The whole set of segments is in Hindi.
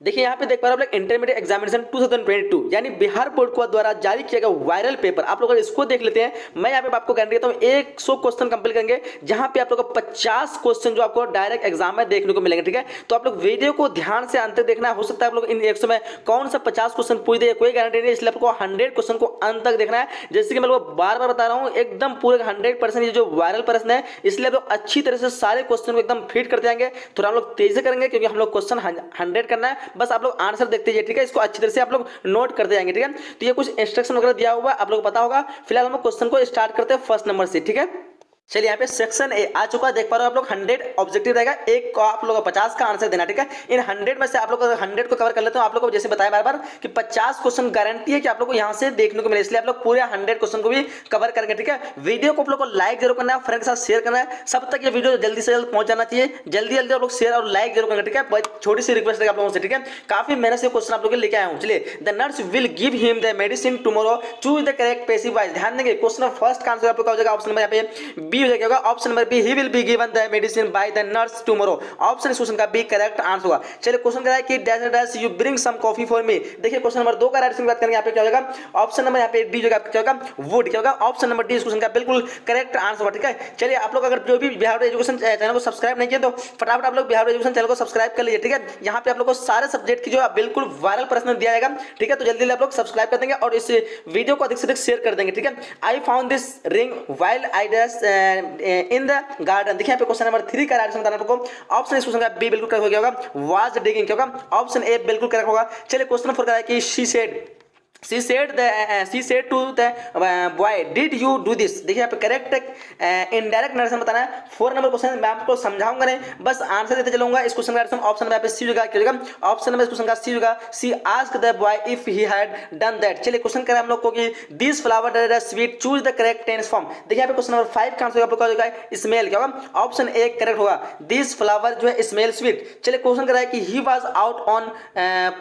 देखिए यहाँ पे देख पा रहे हो आप लोग इंटरमीडिएट एग्जामिनेशन 2022 यानी बिहार बोर्ड को द्वारा जारी किया गया वायरल पेपर। आप लोग इसको देख लेते हैं। मैं यहाँ पे आपको गारंटी देता हूँ 100 क्वेश्चन कंप्लीट करेंगे, जहाँ पे आप लोग को 50 क्वेश्चन जो आपको डायरेक्ट एग्जाम में देखने को मिलेंगे। ठीक है, तो आप लोग वीडियो को ध्यान से अंत तक देखना। हो सकता है आप लोग इन 100 में कौन सा 50 क्वेश्चन पूछ दे, कोई गारंटी नहीं, इसलिए आपको 100 क्वेश्चन को अंत तक देखना है। जैसे कि मैं लोग बार बार बता रहा हूँ, एकदम पूरे 100% ये जो वायरल प्रश्न है, इसलिए आप लोग अच्छी तरह से सारे क्वेश्चन को एकदम फिट करते जाएंगे। थोड़ा हम लोग तेजी से करेंगे क्योंकि हम लोग क्वेश्चन 100 करना है। बस आप लोग आंसर देखते जाइए। ठीक है, इसको अच्छी तरह से आप लोग नोट करते जाएंगे। ठीक है, तो ये कुछ इंस्ट्रक्शन वगैरह दिया हुआ है, आप लोग पता होगा। फिलहाल हम क्वेश्चन को स्टार्ट करते हैं फर्स्ट नंबर से। ठीक है, चलिए यहाँ पे सेक्शन ए आ चुका है, देख पा रहे हो आप लोग। 100 ऑब्जेक्टिव रहेगा, एक को आप लोग 50 का आंसर देना। ठीक है, इन 100 में से आप लोग 100 को कवर कर लेते हो। आप लोग को जैसे बताया बार बार कि 50 क्वेश्चन गारंटी है कि आप लोग को यहाँ से देखने को मिले, इसलिए आप लोग पूरे 100 क्वेश्चन को भी कवर करेंगे। ठीक है, वीडियो को आप लोग को लाइक जरूर करना है, फ्रेंड के साथ शेयर करना है। सब तक ये वीडियो जल्दी से जल्द पहुंच जाना चाहिए। जल्दी जल्दी आप लोग शेयर और लाइक जरूर करेंगे। ठीक है, बहुत छोटी सी रिक्वेस्ट है आप लोगों से। ठीक है, काफी मेहनत से क्वेश्चन आप लोग लेके आया हूँ। चलिए, the nurse will give him the medicine tomorrow, choose the correct passive voice. ध्यान देंगे, क्वेश्चन फर्स्ट का आंसर आप लोग का हो जाएगा ऑप्शन नंबर यहाँ पे बी हो जाएगा। Option number B, he will be given the medicine by the nurse tomorrow. Option इस क्वेश्चन का बी करेक्ट आंसर होगा। चलिए, क्वेश्चन कह रहा है कि dash dash you bring some coffee for me. देखिए, क्वेश्चन नंबर 2 का राइट आंसर बात करेंगे, यहाँ पे क्या होगा? ऑप्शन नंबर यहाँ पे डी होगा, क्या होगा? वुड। क्या होगा? ऑप्शन नंबर डी इस क्वेश्चन का बिल्कुल करेक्ट आंसर होगा। ठीक है, चलिए, आप लोग अगर जो भी बिहार एजुकेशन चैनल को सब्सक्राइब नहीं किया तो फटाफट आप लोग बिहार एजुकेशन चैनल को सब्सक्राइब कर लीजिए। ठीक है, यहाँ पे आप लोग को सारे सब्जेक्ट की जो बिल्कुल वायरल प्रश्न दिया जाएगा। ठीक है, तो जल्दी आप लोग सब्सक्राइब कर देंगे और इस वीडियो को अधिक से अधिक शेयर कर देंगे। ठीक है, I found this ring while I dash in the garden. देखिए, यहाँ पे क्वेश्चन नंबर 3 का राइट आंसर आपको ऑप्शन इस क्वेश्चन का बी बिल्कुल करेक्ट हो गया होगा, वाज डिगिंग। क्या होगा? ऑप्शन ए बिल्कुल करेक्ट होगा। चलिए, क्वेश्चन नंबर 4 का है कि she said to the boy, did you do this? देखिए, यहाँ पे करेक्ट इनडायरेक्ट नरेशन बताना है। 4 नंबर क्वेश्चन मैं आपको समझाऊंगा नहीं, बस आंसर देते चलूंगा। इस क्वेश्चन का ऑप्शन नंबर यहाँ पे सी होगा। क्या होगा? ऑप्शन नंबर इस क्वेश्चन का सी होगा, C asked the boy if he had done that. चलिए, क्वेश्चन करें हम लोग को कि this flower that is sweet, choose the correct tense form. देखिए, यहाँ पे क्वेश्चन नंबर 5 का आंसर आप लोग का होगा स्मेल। क्या होगा? ऑप्शन ए करेक्ट होगा, दिस फ्लावर जो है स्मेल स्वीट। चलिए, क्वेश्चन कर रहा है कि he was out on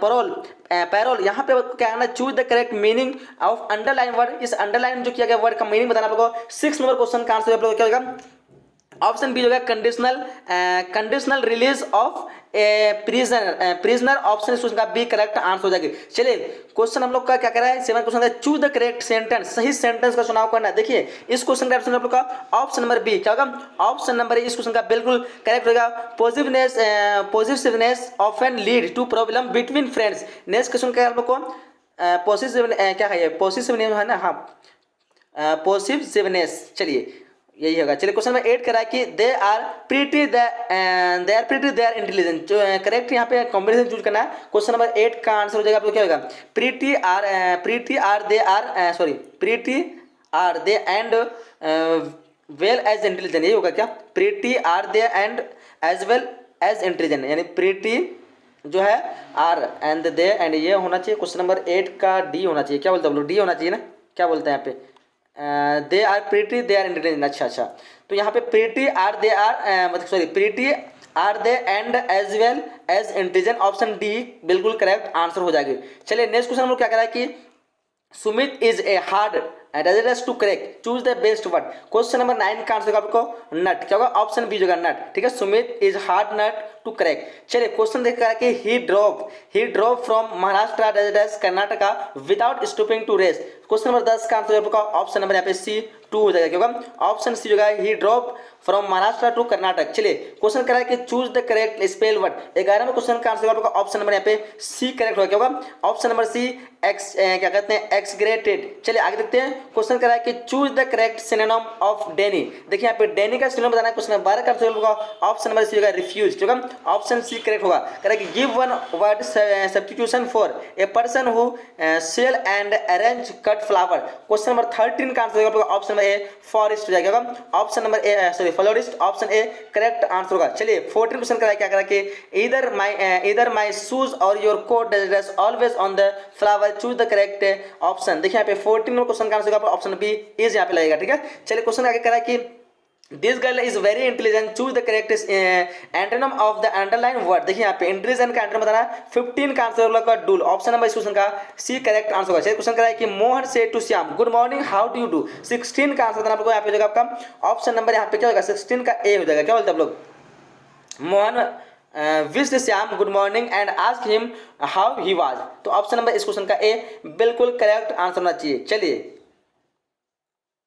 parole. यहाँ पे क्या है ना, choose the correct meaning of underline word. इस अंडरलाइन जो किया गया वर्ड का मीनिंग बताना आप लोगों को। 6 नंबर क्वेश्चन का आंसर आप लोगों को क्या होगा? ऑप्शन बी होगा, conditional release of prisoner. Option इस क्वेश्चन का बी करेक्ट आंसर हो जाएगी। चलिए, क्वेश्चन हम लोग का क्या कर रहा है? 7 क्वेश्चन है, चूज द करेक्ट सेंटेंस। सही सेंटेंस का चुनाव करना है। देखिए, इस क्वेश्चन का ऑप्शन आप लोग का ऑप्शन नंबर बी क्या होगा? ऑप्शन नंबर इस क्वेश्चन का बिल्कुल करेक्ट होगा, positiveness often lead to problem between friends. Next question क्या है आप लोग को? पॉजिटिव क्या है? पॉजिटिवनेस है ना? हाँ, पॉजिटिवनेस। चलिए, यही होगा। चलिए, क्वेश्चन नंबर 8 करा कि they are pretty they are intelligent. जो करेक्ट यहाँ पे कॉम्बिनेशन चूज करना है। क्वेश्चन नंबर 8 का आंसर हो जाएगा आप लोग क्या होगा? Pretty are they and well as intelligent. यही होगा क्या? Pretty are they and as well as intelligent, यानी प्रीटी जो है आर एंड दे एंड ये होना चाहिए। क्वेश्चन नंबर 8 का डी होना चाहिए। क्या बोलते हैं आप लोग? डी होना चाहिए ना? क्या बोलते हैं यहाँ पे? They are pretty they are intelligent. अच्छा, तो यहाँ पे pretty are they are pretty are they and as well as intelligent. Option D बिल्कुल करेक्ट आंसर हो जाएगी। चलिए, नेक्स्ट क्वेश्चन हम लोग क्या करा है कि Sumit is a hard residence to correct, choose the best word. Question number 9 का आंसर आपको नट। क्या होगा? ऑप्शन बी होगा नट। ठीक है, Sumit is hard nut to correct. चलिए, क्वेश्चन देख रहा है कि he drop from Maharashtra residence Karnataka without stopping to rest. Question number 10 का आंसर आपका ऑप्शन नंबर यहाँ पे सी 2 हो जाएगा। क्या होगा? ऑप्शन सी होगा, he drop from Maharashtra to Karnataka. चलिए, क्वेश्चन कर रहा है कि choose the correct spell word. 11वें क्वेश्चन का आंसर आपका ऑप्शन नंबर यहाँ पे सी करेक्ट होगा। क्या होगा? ऑप्शन नंबर सी एक्स क्या कहते हैं? एक्सग्रेटेड। चलिए, आगे देखते हैं। क्वेश्चन कर रहा है कि choose the correct synonym of deny. देखिए, यहाँ पे डेनी का सिनोनिम बताना है। क्वेश्चन नंबर 12 का आंसर होगा ऑप्शन नंबर सी होगा रिफ्यूज। ठीक है, ऑप्शन सी करेक्ट होगा। कह रहा है कि give one word substitution for a person who sell and arrange cut flower. Question number 13 का आंसर होगा ऑप्शन नंबर ए फॉरेस्ट हो जाएगा। Option number A florist. Option A correct answer होगा। चलिए, 14 क्वेश्चन करा क्या करा कि इधर माई शूज और your coat does always on the flower, choose the correct option. देखिए, यहाँ पे 14 क्वेश्चन का आंसर होगा ऑप्शन बी इज यहाँ पे लगेगा। ठीक है, चलिए, क्वेश्चन आगे करा कि this girl is very intelligent, choose the correct antonym of the underline word. देखिए, यहाँ पे इंटेलिजेंट का एंटोनिम बताना है। 15 का आंसर होगा डूल। ऑप्शन नंबर इस क्वेश्चन का सी करेक्ट आंसर होगा। क्वेश्चन करा है कि Mohan said to Shyam good morning how do you do. 16 का आंसर आपको यहाँ पे होगा आपका ऑप्शन नंबर यहाँ पे क्या होगा? 16 का ए हो जाएगा। क्या बोलते हैं आप लोग? Mohan wished Shyam good morning and ask him how he was. तो ऑप्शन नंबर इस क्वेश्चन का ए बिल्कुल करेक्ट आंसर होना चाहिए। चलिए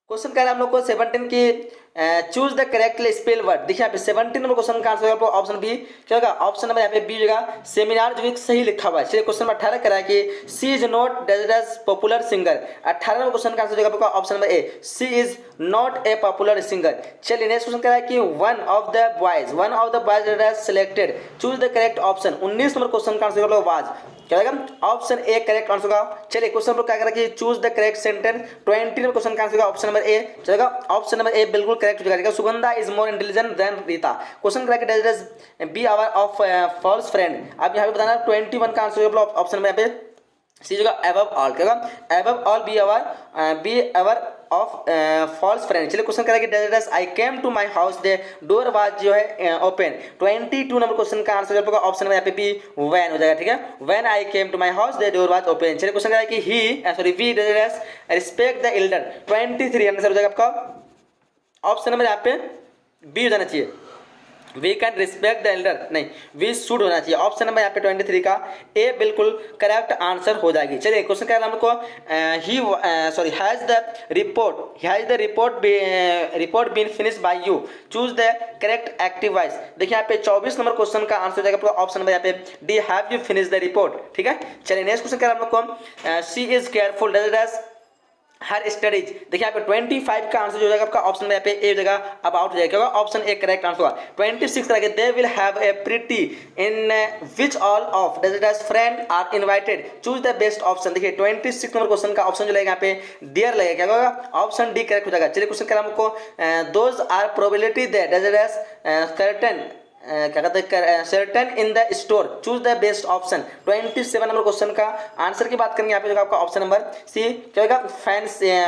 क्वेश्चन कह रहा है हम लोग को 17 की choose the correctly spell word. देखिए यहाँ पे 17 नंबर क्वेश्चन का आंसर होगा ऑप्शन बी। क्या होगा ऑप्शन नंबर यहाँ पे बी होगा सेमिनार, जो कि सही लिखा हुआ है। चलिए क्वेश्चन नंबर 18 कह रहा है कि सी इज नॉट डेजर्स पॉपुलर सिंगर। 18 नंबर क्वेश्चन का आंसर होगा option number A C is not a popular singer. चलिए नेक्स्ट क्वेश्चन कह रहा है कि one of the boys selected choose the correct option. 19 number question का आंसर होगा वाज। क्या होगा ऑप्शन ए करेक्ट आंसर होगा। चलिए क्वेश्चन नंबर क्या कह रहा है कि choose the correct sentence. 20 number question का आंसर होगा ऑप्शन नंबर ए। चलेगा ऑप्शन नंबर ए बिल्कुल करेक्ट हो जाएगा। Sugandha is more intelligent than Rita. Question correct does be our of false friend. अब यहाँ पे बताना 21 का आंसर होगा ऑप्शन नंबर यहाँ पे सी होगा एबव ऑल। क्या होगा above all be our of false friend. चलिए क्वेश्चन करेंगे does I came to my house the door was जो है ओपन। 22 नंबर क्वेश्चन का आंसर होगा ऑप्शन में यहाँ पे बी व्हेन हो जाएगा। ठीक है when I came to my house the door was open. चलिए क्वेश्चन करेंगे कि he sorry we does respect the elder. 23 answer हो जाएगा आपका ऑप्शन नंबर यहाँ पे बी हो जाना चाहिए। We can respect the elder नहीं वी शुड होना चाहिए। ऑप्शन नंबर यहाँ पे 23 का ए बिल्कुल करेक्ट आंसर हो जाएगी। चलिए क्वेश्चन क्या है हमको has the report been finish by you choose the correct active voice. देखिए यहाँ पे 24 नंबर क्वेश्चन का आंसर हो जाएगा ऑप्शन नंबर यहाँ पे D have you finish the report. ठीक है चलिए नेक्स्ट क्वेश्चन क्या है हम लोग को C is careful does her studies. देखिए यहाँ पे 25 का आंसर जो हो जाएगा आपका ऑप्शन में यहाँ पे ए हो जाएगा अबाउट हो जाएगा ऑप्शन ए करेक्ट आंसर होगा। 26 तरह के they will have a pretty in which all of does friend are invited choose the best option. देखिए 26 नंबर क्वेश्चन का ऑप्शन जो लगेगा यहाँ पे डियर लगेगा। क्या होगा ऑप्शन डी करेक्ट हो जाएगा। चलिए क्वेश्चन क्या हमको those are probability that does certain क्या कहते हैं certain in the store choose the best option. 27 number question का आंसर की बात करेंगे यहाँ पे आपका ऑप्शन नंबर सी क्या होगा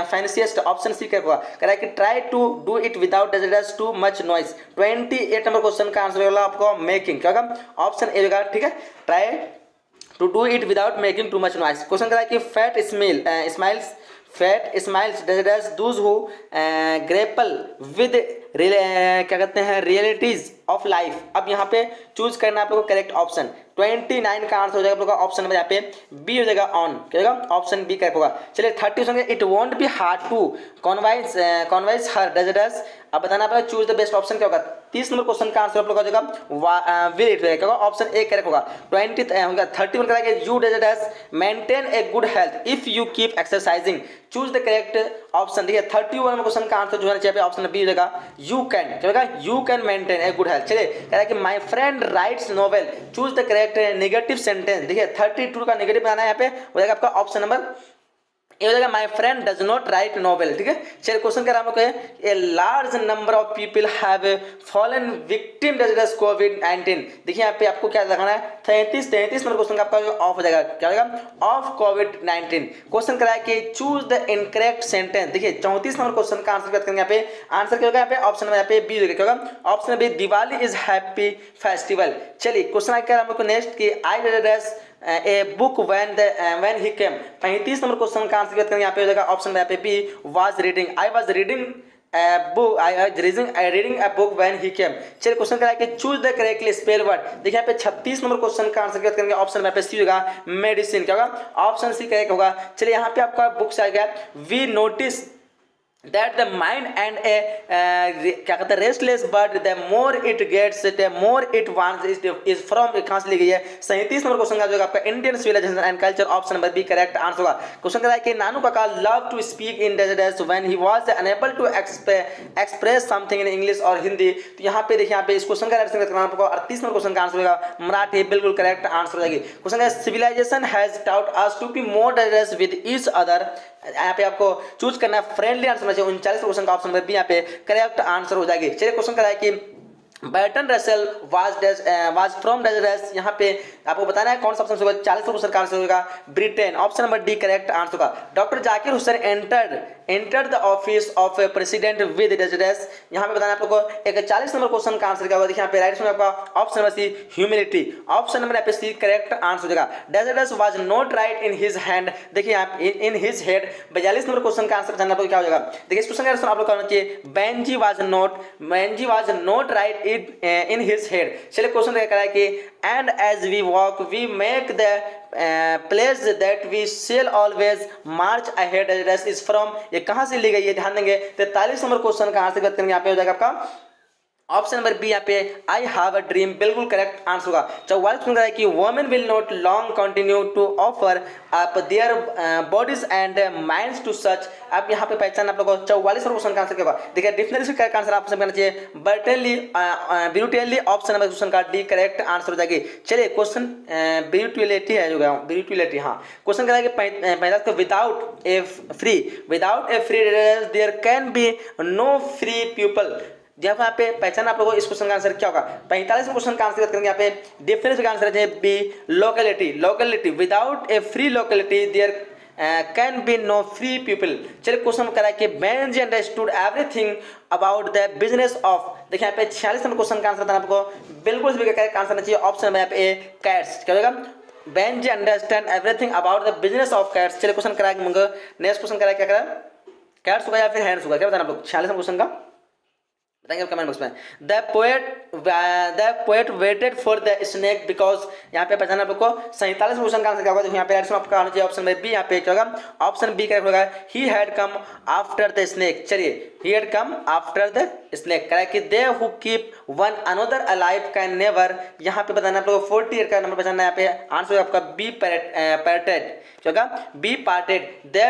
फैंसीएस्ट। ऑप्शन सी क्या होगा कह रहा है कि try to do it without does too much noise. 28 number question का आंसर होगा आपको मेकिंग। क्या होगा ऑप्शन ए होगा। ठीक है try to do it without making too much noise. Question कह रहा है कि fat smiles does those who grapple with क्या कहते हैं रियलिटीज ऑफ लाइफ। अब यहाँ पे चूज करना आप लोगों को करेक्ट ऑप्शन। 29 का आंसर हो जाएगा आप लोगों का ऑप्शन नंबर यहाँ पे बी हो जाएगा ऑन। क्या होगा ऑप्शन बी करेक्ट होगा। चलिए 30 it won't be hard to convince her does अब बताना पड़ेगा चूज द बेस्ट ऑप्शन क्या होगा। 30 नंबर क्वेश्चन का आंसर आप लोग हो जाएगा विल इट क्या होगा ऑप्शन ए करेक्ट होगा। 31 करेंगे you does maintain a good health if you keep exercising choose the correct option. देखिए 31 नंबर क्वेश्चन का आंसर जो है चाहिए ऑप्शन बी हो जाएगा यू कैन। क्या होगा you can maintain a good health. चलिए कह रहा है कि my friend rights novel choose the correct negative sentence. देखिए 32 का नेगेटिव बनाना है यहाँ पे हो जाएगा आपका ऑप्शन नंबर ये हो जाएगा my friend does not write novel. ठीक है चलिए क्वेश्चन क्या हम लोग a large number of people have fallen victim does कोविड-19। देखिए यहाँ पे आपको क्या लगाना है 33 नंबर क्वेश्चन का आपका ऑफ हो जाएगा। क्या होगा ऑफ कोविड-19। क्वेश्चन करा है कि चूज द इनकरेक्ट सेंटेंस। देखिए 34 नंबर क्वेश्चन का आंसर बात करेंगे यहाँ पे आंसर क्या होगा यहाँ पे ऑप्शन यहाँ पे बी होगा। क्या होगा option B Diwali is happy festival. चलिए क्वेश्चन क्या हम लोग को नेक्स्ट की I does a book when he came. 35 number question का आंसर करेंगे यहाँ पे हो जाएगा ऑप्शन में यहाँ पे B was reading. I was reading reading a book when he came. चलिए क्वेश्चन क्या है कि choose the correctly spell word. देखिए यहाँ पे 36 नंबर क्वेश्चन का आंसर करेंगे ऑप्शन में यहाँ पे सी होगा मेडिसिन। क्या होगा ऑप्शन सी करेक्ट होगा। चलिए यहाँ पे आपका बुक से आ गया we notice that the mind and a क्या कहते हैं restless bird the more it gets the more it wants is from कहाँ से ली गई है 37 नंबर क्वेश्चन का जो आपका Indian civilization and culture option number B correct answer होगा। क्वेश्चन कर रहा है कि Nanu Kaka love to speak in desert when he was unable to express something in English और हिंदी। तो यहाँ पे देखिए यहाँ पे इस क्वेश्चन का आंसर करना आपको 38 नंबर क्वेश्चन का आंसर होगा मराठी बिल्कुल करेक्ट आंसर हो जाएगी। क्वेश्चन का civilization has taught us to be more diverse with each other. यहाँ पे आपको चूज करना फ्रेंडली आंसर 39 क्वेश्चन का ऑप्शन नंबर बी यहाँ पे करेक्ट आंसर हो जाएगी। चलिए क्वेश्चन कराया कि Bertrand Russell was from desert. यहाँ पे आपको बताना है कौन सा ऑप्शन होगा 40 क्वेश्चन का आंसर होगा Britain. Option number D correct answer होगा। Doctor Zakir Hussain entered the office of president with desert. यहाँ पे बताना है आप लोगों को 41 नंबर क्वेश्चन का आंसर क्या होगा। देखिए यहाँ पे राइट में आपका option number C humility. Option number यहाँ पे सी करेक्ट आंसर हो जाएगा। Desert was not right in his hand. देखिए यहाँ in his head 42 number question का आंसर जानना क्या हो जाएगा। देखिए इस क्वेश्चन का आंसर आप लोग करना चाहिए Benji was not right in his head. चलिए क्वेश्चन क्या करा है कि and as we walk we make the place that we shall always march ahead is from, ये कहाँ से ली गई है ध्यान देंगे। 43 नंबर क्वेश्चन का आंसर करते हैं यहाँ पे हो जाएगा आपका ऑप्शन नंबर बी, यहाँ पे आई हैव अ ड्रीम, बिल्कुल करेक्ट आंसर होगा। 44 सुन रहा है कि women will not long continue to offer up their bodies and minds to such. आप यहाँ पे पहचान आप लोगों को 44 क्वेश्चन का आंसर क्या होगा। देखिए डिक्शनरी से करेक्ट आंसर आपसे करना चाहिए brutally, brutally option number question का डी करेक्ट आंसर हो जाएगी। चलिए क्वेश्चन ब्रूटलिटी है जो ब्रूटलिटी, हाँ क्वेश्चन करेगा कि 45 without a free, without a free there can be no free people. यहाँ पे पहचान आप लोगों को इस क्वेश्चन का आंसर क्या होगा। 45 क्वेश्चन का आंसर करेंगे यहाँ पे डिफरेंस का आंसर है B locality, locality without a free locality there can be no free people. चलिए क्वेश्चन करा कि Benji understood everything about the business of, देखिए यहाँ पे 46 नंबर क्वेश्चन का आंसर था आपको बिल्कुल सभी का करेक्ट आंसर चाहिए ऑप्शन में यहाँ पे कैट्स, क्या होगा Benji understand everything about the business of cats. चलिए क्वेश्चन करा नेक्स्ट क्वेश्चन करा क्या करा कैट्स होगा या फिर हैंड्स होगा, क्या बताना आप लोग 46 क्वेश्चन का बताएंगे कमेंट बॉक्स में। The poet waited for the snake because, यहाँ पे पहचाना आपको 47 क्वेश्चन का आंसर क्या होगा। देखो यहाँ पे आपका आना चाहिए ऑप्शन में बी, यहाँ पे क्या होगा ऑप्शन बी करेक्ट होगा he had come after the snake. चलिए he had come after the snake correct कि they who keep one another alive can never, यहाँ पे बताना आप लोग 48 का नंबर पहचाना, यहाँ पे आंसर आपका बी पैरेटेड, क्या होगा be parted, they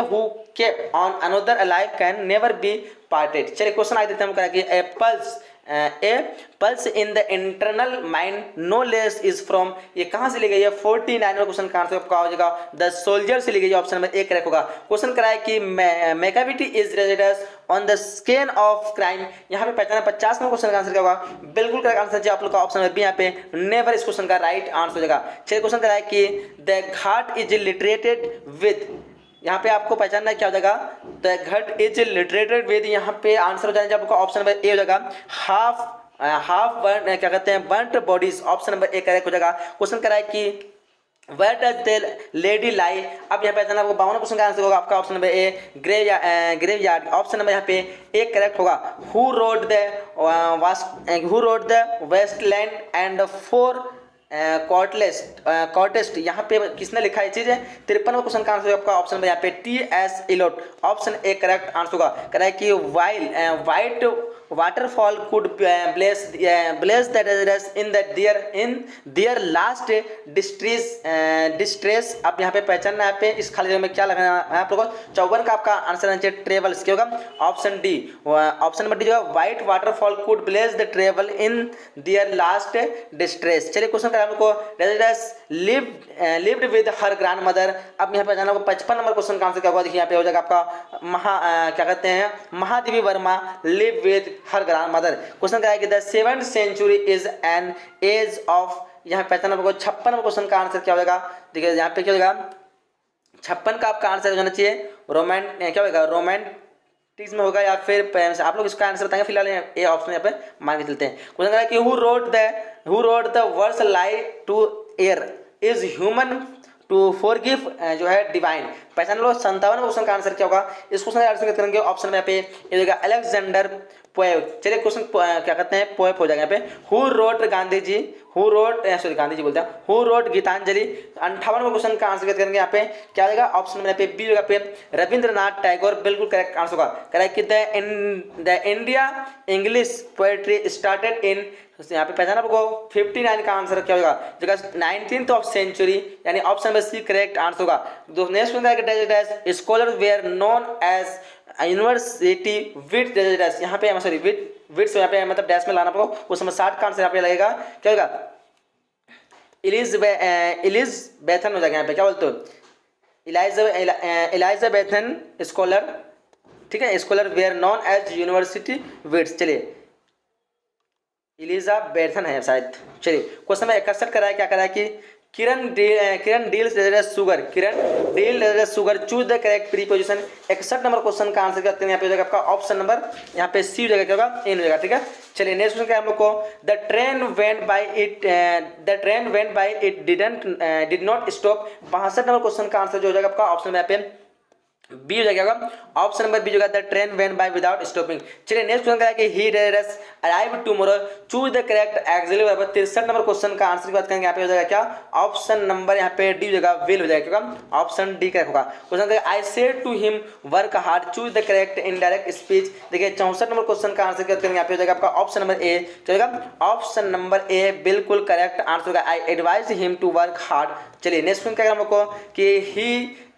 who kept on another alive can never be parted। चलिए क्वेश्चन आगे देते हैं हम करेंगे a pulse in the internal mind no less is from, ये कहाँ से ली गई है 49 नंबर क्वेश्चन का आंसर आपका हो जाएगा द सोल्जर से ली गई है ऑप्शन में ए करेक्ट होगा। क्वेश्चन कराया कि Macavity is resides on the scene of crime, यहाँ पे पहचाना 50 नंबर क्वेश्चन का आंसर क्या होगा बिल्कुल करेक्ट आंसर चाहिए आप लोग का ऑप्शन में बी, यहाँ पे नेवर इस क्वेश्चन का राइट आंसर हो जाएगा। चलिए क्वेश्चन कराया कि द घाट इज लिटरेटेड विद, यहाँ पे आपको पहचानना क्या हो जाएगा द घट इज लिटरेटेड विद, यहाँ पे आंसर हो जाएगा आपको ऑप्शन नंबर ए हो जाएगा हाफ बर्न, क्या कहते हैं burnt bodies, option number A correct हो जाएगा। क्वेश्चन कराए कि वेयर डज द लेडी लाई, अब यहाँ पे पहचाना आपको 52 क्वेश्चन का आंसर होगा आपका option number A graveyard, option number यहाँ पे ए करेक्ट होगा। Who wrote the waste land and four quartets, यहाँ पे किसने लिखा है चीज है 53 क्वेश्चन का आंसर आपका ऑप्शन में यहाँ पे T S Eliot, option A correct answer होगा। करेक्ट कि white waterfall could bless the residents in their last distress। आप यहाँ पे पहचानना है, यहाँ पे इस खाली जगह में क्या लगाना है आप लोगों को 54 का आपका आंसर आना चाहिए ट्रेवल्स, क्या होगा option D, option number D जो white waterfall could bless the travel in their last distress. चलिए क्वेश्चन करें हमको residence lived with her grandmother, अब यहाँ पे जाना होगा 55 नंबर क्वेश्चन का आंसर क्या होगा। देखिए यहाँ पे हो जाएगा आपका क्या कहते हैं Mahadevi Verma live with her grandmother. Question क्या है कि the 7th century is an age of, यहाँ पे पहचाना आपको 56 नंबर क्वेश्चन का आंसर क्या हो जाएगा। देखिए यहाँ पे क्या हो जाएगा 56 का आपका आंसर हो जाना चाहिए क्या होगा रोमांटिज्म होगा या फिर आप लोग इसका आंसर बताएंगे, फिलहाल ये ऑप्शन यहाँ पे मान के चलते हैं। क्वेश्चन क्या है कि who wrote the words lie to err is human to forgive जो है डिवाइन, पहचान लो 57 क्वेश्चन का आंसर क्या होगा। इस क्वेश्चन का आंसर करेंगे ऑप्शन में यहाँ पे ये होगा अलेक्जेंडर पोएव। चलिए क्वेश्चन क्या कहते हैं पोएव हो जाएगा यहाँ पे। हु रोट गांधी जी बोलते हैं हु रोट गीतांजलि, 58 क्वेश्चन का आंसर करेंगे यहाँ पे क्या हो जाएगा ऑप्शन में यहाँ पे बी होगा पे रविंद्रनाथ टैगोर, बिल्कुल करेक्ट आंसर होगा। करेक्ट कि the India English poetry started in, यहाँ पे पहचाना आपको 59 का आंसर क्या होगा जगह 19th ऑफ सेंचुरी, यानी ऑप्शन में सी करेक्ट आंसर होगा। Next question scholar were known as university with dash, यहाँ पे सॉरी विद यहाँ पे मतलब डैश में लाना पड़ेगा, उस समय 60 का आंसर यहाँ पे लगेगा क्या होगा इलिज़ाबेथन हो जाएगा यहाँ पे, क्या बोलते हो इलाइजाबेथन स्कॉलर, ठीक है scholar were known as university wits. चलिए इलिज़ाबेथन है शायद। चलिए क्वेश्चन में 61 कराया क्या कराया कि Kiran deal sugar choose the correct preposition. 61 number question का आंसर करते हैं यहाँ पे हो जाएगा आपका ऑप्शन नंबर यहाँ पे सी हो जाएगा क्या होगा एन हो जाएगा, ठीक है। चलिए नेक्स्ट क्वेश्चन क्या हम लोग को the train went by it did not stop. 62 number question का आंसर जो हो जाएगा आपका ऑप्शन में यहाँ पे बी हो जाएगा ऑप्शन नंबर बी जो है the train went by without stopping. चलिए नेक्स्ट क्वेश्चन क्या है कि he race arrive tomorrow, choose the correct auxiliary verb. 63 number question का आंसर की बात करेंगे यहाँ पे हो जाएगा क्या, ऑप्शन नंबर यहाँ पे डी हो जाएगा विल हो जाएगा, क्योंकि ऑप्शन डी करेक्ट होगा। क्वेश्चन का I said to him work hard, choose the correct indirect speech. देखिए 64 नंबर क्वेश्चन का आंसर की बात करेंगे यहाँ पे हो जाएगा आपका ऑप्शन नंबर ए जाएगा, ऑप्शन नंबर ए बिल्कुल करेक्ट आंसर होगा। I advise him to work hard. चलिए नेक्स्ट क्वेश्चन क्या हमको कि he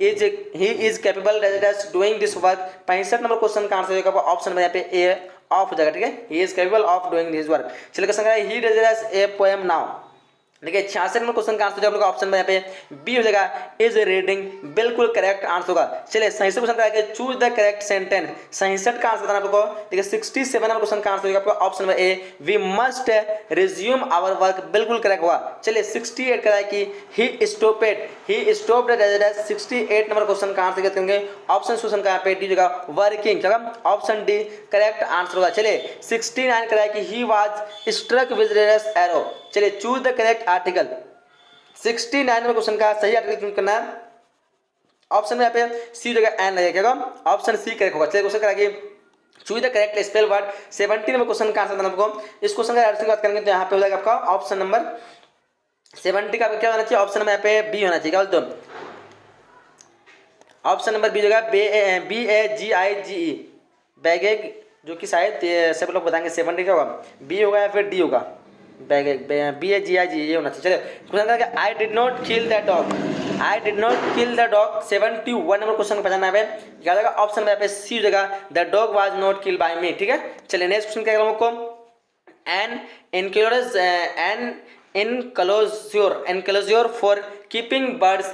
is capable doing this work. 65 number question का आंसर होगा ऑप्शन नंबर यहाँ पे ए ऑफ हो जाएगा, ठीक है, he is capable of doing this work. चलिए क्वेश्चन है he does a poem now. देखिए 66 नंबर क्वेश्चन का आंसर जो ऑप्शन में यहाँ पे बी हो जाएगा इज रीडिंग, बिल्कुल करेक्ट आंसर होगा। चलिए 67 क्वेश्चन का चूज द करेक्ट सेंटेंस, 67 का आंसर बताना आपको। देखिए 67 नंबर क्वेश्चन का आंसर होगा आपका option number A we must resume our work, बिल्कुल करेक्ट होगा। चलिए 68 का है कि he stopped residence. 68 number question का आंसर करेंगे ऑप्शन क्वेश्चन का यहाँ पे डी जगह working, option D correct answer होगा। चलिए 69 का है कि he was struck with radius arrow. चलिए चूज द करेक्ट आर्टिकल। 69 में क्वेश्चन का सही आर्टिकल चूज करना है, ऑप्शन में यहाँ पे सी जगह एन लगेगा, ऑप्शन सी करेक्ट होगा। चलिए क्वेश्चन कराइए choose the correct spell word. 70 में क्वेश्चन का आंसर देना आपको। इस क्वेश्चन का आंसर की बात करेंगे तो यहाँ पे हो जाएगा आपका ऑप्शन नंबर 70 का क्या होना चाहिए, ऑप्शन में यहाँ पे बी होना चाहिए। क्या बोलते हो, ऑप्शन नंबर बी जगह BAGIGE बैगेग, जो कि शायद सब लोग बताएंगे 70 क्या होगा, बी होगा या फिर डी होगा, BAGIGE ये होना चाहिए। चलिए क्वेश्चन क्या, I did not kill the dog, I did not kill the dog. 71 number question पहचानना है क्या होगा, ऑप्शन में यहाँ पे सी जगह the dog was not kill by me, ठीक है। चलिए नेक्स्ट क्वेश्चन क्या हमको, an enclosure for keeping birds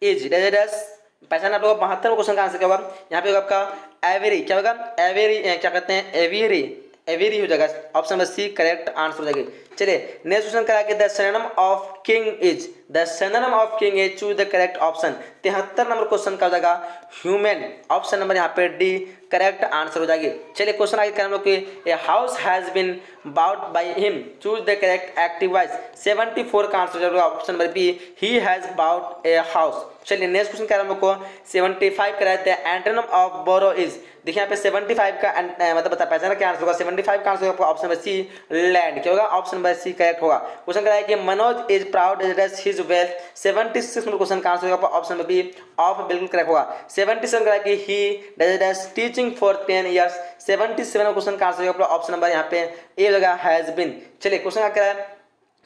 is deserts. पहचान आप लोग 72 क्वेश्चन का आंसर क्या होगा, यहाँ पे होगा आपका एवेरी, क्या होगा एवेरी, क्या कहते हैं एवेरी, एवेरी हो जाएगा, option number C correct answer हो जाएगी। चलिए नेक्स्ट क्वेश्चन करा के the synonym of king is, the synonym of king is, choose the correct option. 73 number question का हो जाएगा ह्यूमन, ऑप्शन नंबर यहाँ पे डी करेक्ट आंसर हो जाएगी। चलिए क्वेश्चन आगे करें हम लोग कि a house has been bought by him, choose the correct active voice. 74 का आंसर हो जाएगा option number B he has bought a house. चलिए नेक्स्ट क्वेश्चन कह रहा हम लोग को 75 कराते हैं एंटोनिम ऑफ बोरो इज। देखिए यहाँ पे 75 का मतलब बता पहचाना क्या आंसर होगा, 75 का आंसर होगा ऑप्शन नंबर सी लैंड, क्या होगा ऑप्शन नंबर सी करेक्ट होगा। क्वेश्चन कराया कि Manoj is proud as his wealth. 76 number question का आंसर होगा ऑप्शन नंबर बी ऑफ, बिल्कुल करेक्ट होगा। 77 कराया कि he does teaching for 10 years. 77 question का आंसर होगा ऑप्शन नंबर यहाँ पे ए जगह हैज बिन। चलिए क्वेश्चन क्या है,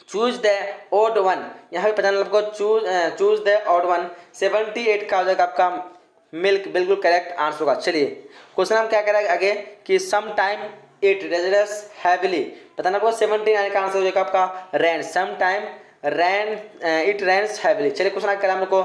चूज द ओड वन, यहाँ पे पहचान आपको चूज द ओड वन। 78 का हो जाएगा आपका मिल्क, बिल्कुल करेक्ट आंसर होगा। चलिए क्वेश्चन हम क्या करेंगे आगे कि some time it rains heavily, बताना आपको 79 का आंसर हो जाएगा आपका ran, some time ran it rains heavily. चलिए क्वेश्चन आगे करें हम लोग को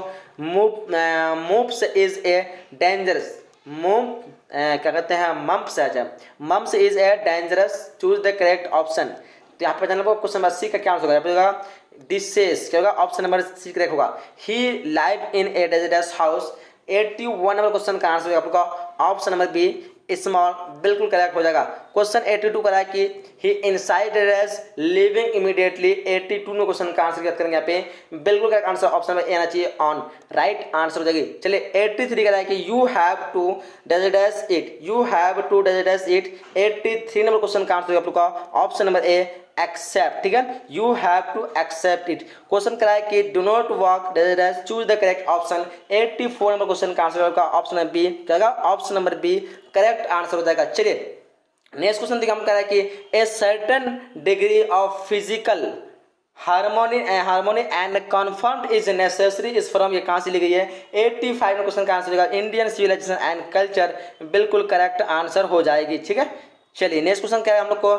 mumps is a dangerous, move क्या कहते हैं मम्प्स, अच्छा mumps is a dangerous, choose the correct option. तो यहाँ पे जानना होगा क्वेश्चन नंबर सी का क्या आंसर होगा, यहाँ पे डिसेस, क्या होगा ऑप्शन नंबर सी करेक्ट होगा। He live in a deserts house. 81 number question का आंसर होगा आपका ऑप्शन नंबर बी स्मॉल, बिल्कुल करेक्ट हो जाएगा। क्वेश्चन 82 का है कि he inside race living immediately. 82 में क्वेश्चन का आंसर की बात करेंगे यहाँ पे बिल्कुल करेक्ट आंसर ऑप्शन नंबर ए आना चाहिए ऑन, राइट आंसर हो जाएगी। चलिए 83 का है कि you have to deserts it, you have to deserts it. 83 number question का आंसर आपका ऑप्शन नंबर ए एक्सेप्ट, ठीक है, you have to accept it. Question कराए कि do not walk deserts, choose the correct option. 84 number question का आंसर होगा ऑप्शन नंबर बी, क्या होगा option number B correct answer हो जाएगा। चलिए नेक्स्ट क्वेश्चन देखिए हम कह रहे हैं कि a certain degree of physical harmony and comfort is necessary is from, ये कहाँ से ली गई है। 85 में क्वेश्चन का आंसर होगा इंडियन सिविलाइजेशन एंड कल्चर, बिल्कुल करेक्ट आंसर हो जाएगी, ठीक है। चलिए नेक्स्ट क्वेश्चन क्या है हम लोग को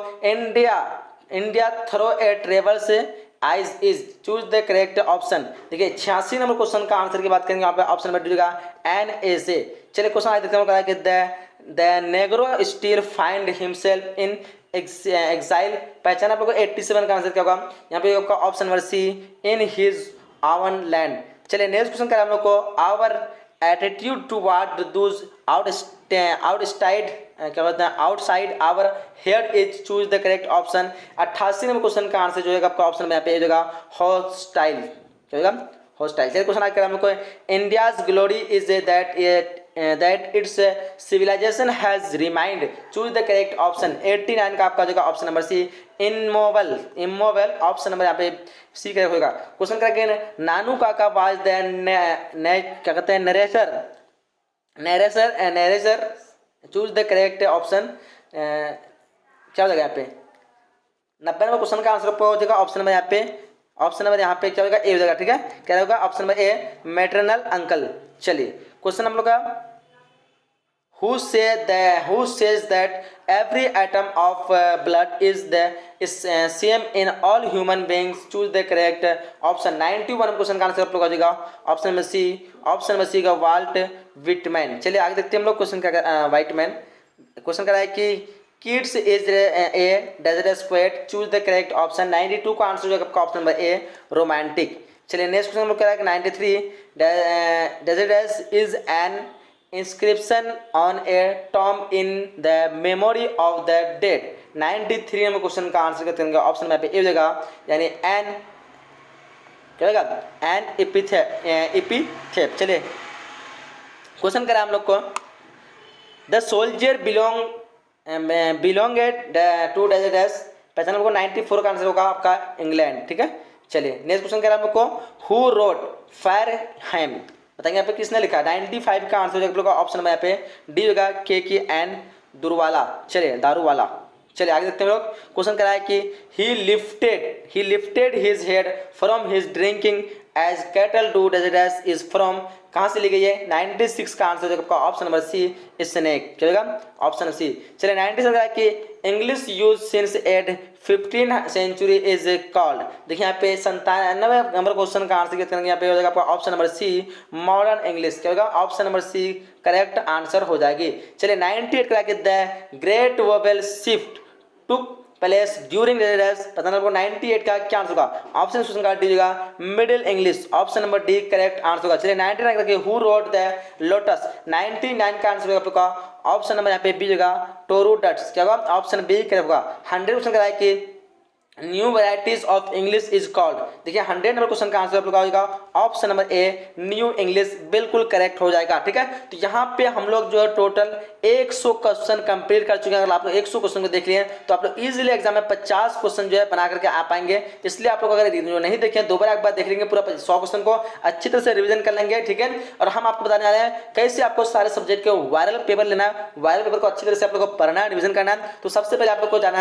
इंडिया थ्रो ए ट्रेवल से eyes is, choose the correct option. देखिए 86 नंबर क्वेश्चन का आंसर की बात करेंगे यहाँ पे option number D an a से। चलिए क्वेश्चन आज देखते हैं कि the negro still find himself in exile. पहचान आप लोगों को 87 का आंसर क्या होगा, यहाँ पे आपका option number C in his own land. चलिए नेक्स्ट क्वेश्चन क्या है हम लोग को our attitude toward those outside, क्या बोलते हैं outside our head is, choose the correct option. 88 number question का आंसर जो है आपका ऑप्शन में यहाँ पे होगा हॉस्टाइल, क्या होगा हॉस्टाइल। चलिए क्वेश्चन आगे हम लोग को India's glory is that that its civilization has remained. Choose the correct option. 89 का आपका हो जाएगा ऑप्शन नंबर सी, इमोवल ऑप्शन नंबर यहाँ पे सी करेक्ट होगा। Question correct, Nanu Kaka was the क्या कहते हैं narrator. Choose the correct option. क्या हो जाएगा यहाँ पे 90 नंबर क्वेश्चन का आंसर हो जाएगा ऑप्शन नंबर यहाँ पे, ऑप्शन नंबर यहाँ पे क्या होगा ए हो जाएगा। ठीक है, क्या होगा ऑप्शन नंबर ए, मैटरनल अंकल। चलिए क्वेश्चन हम लोग का, who says that every atom of blood is same in all human beings? Choose the correct option। 91 question का आंसर आप लोग आ जाएगा option number C, option number C का वाल्ट विटमैन। चलिए आगे देखते हैं हम लोग क्वेश्चन का, वाइटमैन क्वेश्चन कर रहा है कि kids is a desert poet. Choose the correct option. 92 का आंसर हो जाएगा आपका ऑप्शन नंबर ए, रोमांटिक। चलिए नेक्स्ट क्वेश्चन हम लोग कह रहा है कि 93 desert is an inscription on a tomb in the memory of the dead। 93 number question का आंसर करते हैं ऑप्शन में पे ए हो जाएगा, यानी एन क्या होगा, एन एपिथेप। चलिए क्वेश्चन करा हम लोग को, द सोल्जर बिलोंगेड टू डेजर्ट। पहचान हमको 94 का आंसर होगा आपका इंग्लैंड। ठीक है, चलिए नेक्स्ट क्वेश्चन करा हम लोग को, हु रोट फायरहैम। बताएंगे यहाँ पे किसने लिखा। 95 का आंसर हो जाएगा ऑप्शन नंबर यहाँ पे डी होगा, के एन दुरवाला। चलिए दारूवाला। चलिए आगे देखते हैं लोग, क्वेश्चन करा है कि he lifted his head from his drinking as cattle do desert is from. कहाँ से ली गई है। 96 का आंसर हो जाएगा आपका ऑप्शन नंबर सी, स्नेक। चलेगा ऑप्शन सी। चलिए 97 का कि English use since at 15th century is called. देखिए यहाँ पे 97 नंबर क्वेश्चन का आंसर करेंगे, यहाँ पे हो जाएगा आपका option number C, modern English. क्या होगा option number C correct answer हो जाएगी। चलिए 98 का the great vowel shift took place during desert. पता ना आपको 98 का क्या आंसर होगा। ऑप्शन क्वेश्चन का डी होगा, middle English. Option number D correct answer होगा। चलिए 99 का हु रोट द लोटस। 99 का आंसर होगा आपका ऑप्शन नंबर यहाँ पे बी होगा, टोरूडट्स। क्या होगा ऑप्शन बी करेक्ट होगा। 100 क्वेश्चन का है कि new varieties of English is called. देखिए 100 नंबर क्वेश्चन का आंसर आप लोग आएगा ऑप्शन नंबर ए, न्यू इंग्लिश। बिल्कुल करेक्ट हो जाएगा। ठीक है, तो यहाँ पे हम लोग जो है टोटल 100 क्वेश्चन कंप्लीट कर चुके हैं। अगर आप लोग 100 क्वेश्चन को देख लिए तो आप लोग इजीली एग्जाम में 50 क्वेश्चन जो है बना करके आ पाएंगे। इसलिए आप लोग अगर जो नहीं देखे दोबारा एक बार देख लेंगे, पूरा 100 क्वेश्चन को अच्छी तरह से रिविजन कर लेंगे। ठीक है, और हम आपको बताने वाले हैं कैसे आपको सारे सब्जेक्ट के वायरल पेपर लेना है, वायरल पेपर को अच्छी तरह से आप लोग को पढ़ना है, रिविजन करना है। तो सबसे पहले आप लोग को जाना है